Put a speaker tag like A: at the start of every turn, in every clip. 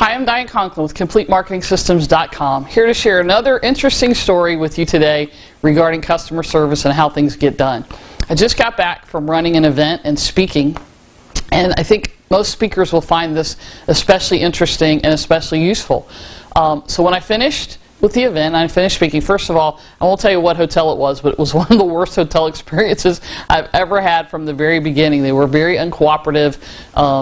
A: Hi, I'm Diane Conklin with CompleteMarketingSystems.com, here to share another interesting story with you today regarding customer service and how things get done. I just got back from running an event and speaking, and I think most speakers will find this especially interesting and especially useful. So when I finished with the event, I finished speaking. First of all, I won't tell you what hotel it was, but it was one of the worst hotel experiences I've ever had from the very beginning. They were very uncooperative,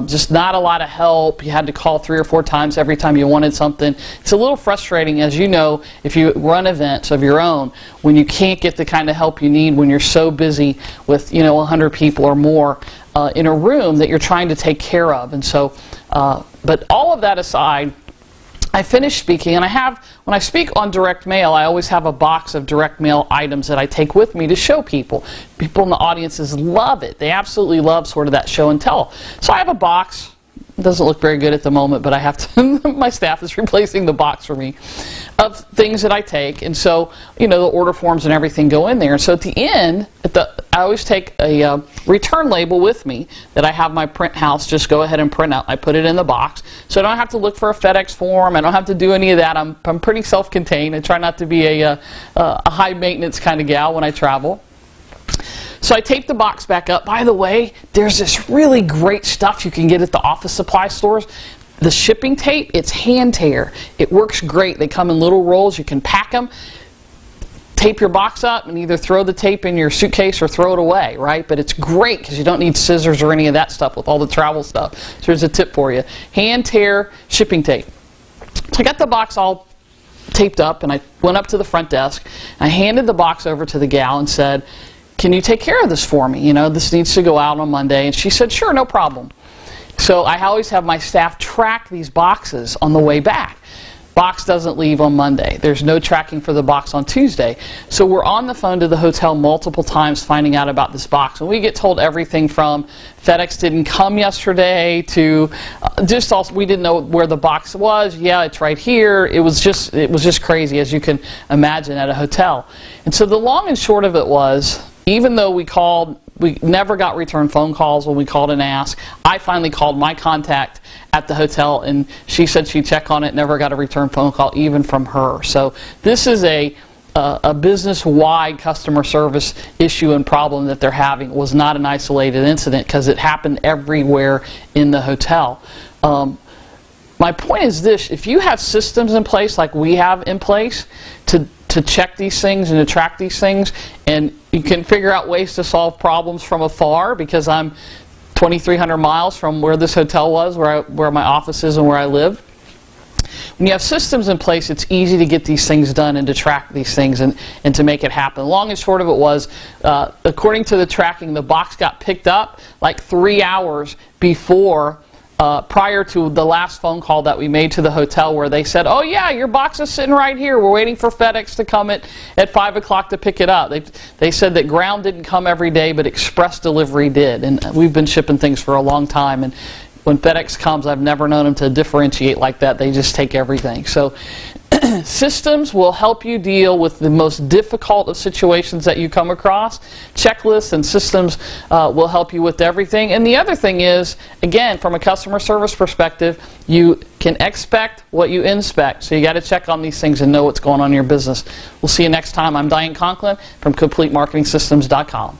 A: just not a lot of help. You had to call 3 or 4 times every time you wanted something. It's a little frustrating, as you know, if you run events of your own, when you can't get the kind of help you need when you're so busy with 100 people or more in a room that you're trying to take care of. And so, but all of that aside, I finished speaking, and when I speak on direct mail, I always have a box of direct mail items that I take with me to show people. People in the audiences love it. They absolutely love sort of that show and tell. So I have a box. It doesn't look very good at the moment, but I have to, my staff is replacing the box for me, of things that I take. And so, the order forms and everything go in there. And so at the end, I always take a return label with me that I have my print house just go ahead and print out. I put it in the box, so I don't have to look for a FedEx form. I don't have to do any of that. I'm pretty self-contained. I try not to be a high-maintenance kind of gal when I travel. So I tape the box back up. By the way, there's this really great stuff you can get at the office supply stores. The shipping tape, it's hand tear. It works great. They come in little rolls. You can pack them. Tape your box up and either throw the tape in your suitcase or throw it away, right? But it's great because you don't need scissors or any of that stuff with all the travel stuff. So here's a tip for you. Hand tear shipping tape. So I got the box all taped up, and I went up to the front desk. I handed the box over to the gal and said, "Can you take care of this for me? This needs to go out on Monday." And she said, "Sure, no problem." So I always have my staff track these boxes on the way back. Box doesn't leave on Monday. There's no tracking for the box on Tuesday. So we're on the phone to the hotel multiple times finding out about this box. And we get told everything from FedEx didn't come yesterday to just also we didn't know where the box was. Yeah, it's right here. It was just crazy, as you can imagine, at a hotel. And so the long and short of it was, even though we never got return phone calls when we called and asked. I finally called my contact at the hotel, and she said she'd check on it, never got a return phone call even from her. So this is a business-wide customer service issue and problem that they're having. It was not an isolated incident because it happened everywhere in the hotel. My point is this: if you have systems in place like we have in place to check these things and to track these things, and you can figure out ways to solve problems from afar, because I'm 2,300 miles from where this hotel was, where my office is and where I live. When you have systems in place, it's easy to get these things done and to track these things and to make it happen. Long and short of it was, according to the tracking, the box got picked up like 3 hours prior to the last phone call that we made to the hotel, where they said, "Oh yeah, your box is sitting right here. We're waiting for FedEx to come at 5 o'clock to pick it up." They said that ground didn't come every day, but express delivery did. And we've been shipping things for a long time. And when FedEx comes, I've never known them to differentiate like that. They just take everything. So systems will help you deal with the most difficult of situations that you come across. Checklists and systems will help you with everything. And the other thing is, again, from a customer service perspective, you can expect what you inspect. So you got to check on these things and know what's going on in your business. We'll see you next time. I'm Diane Conklin from CompleteMarketingSystems.com.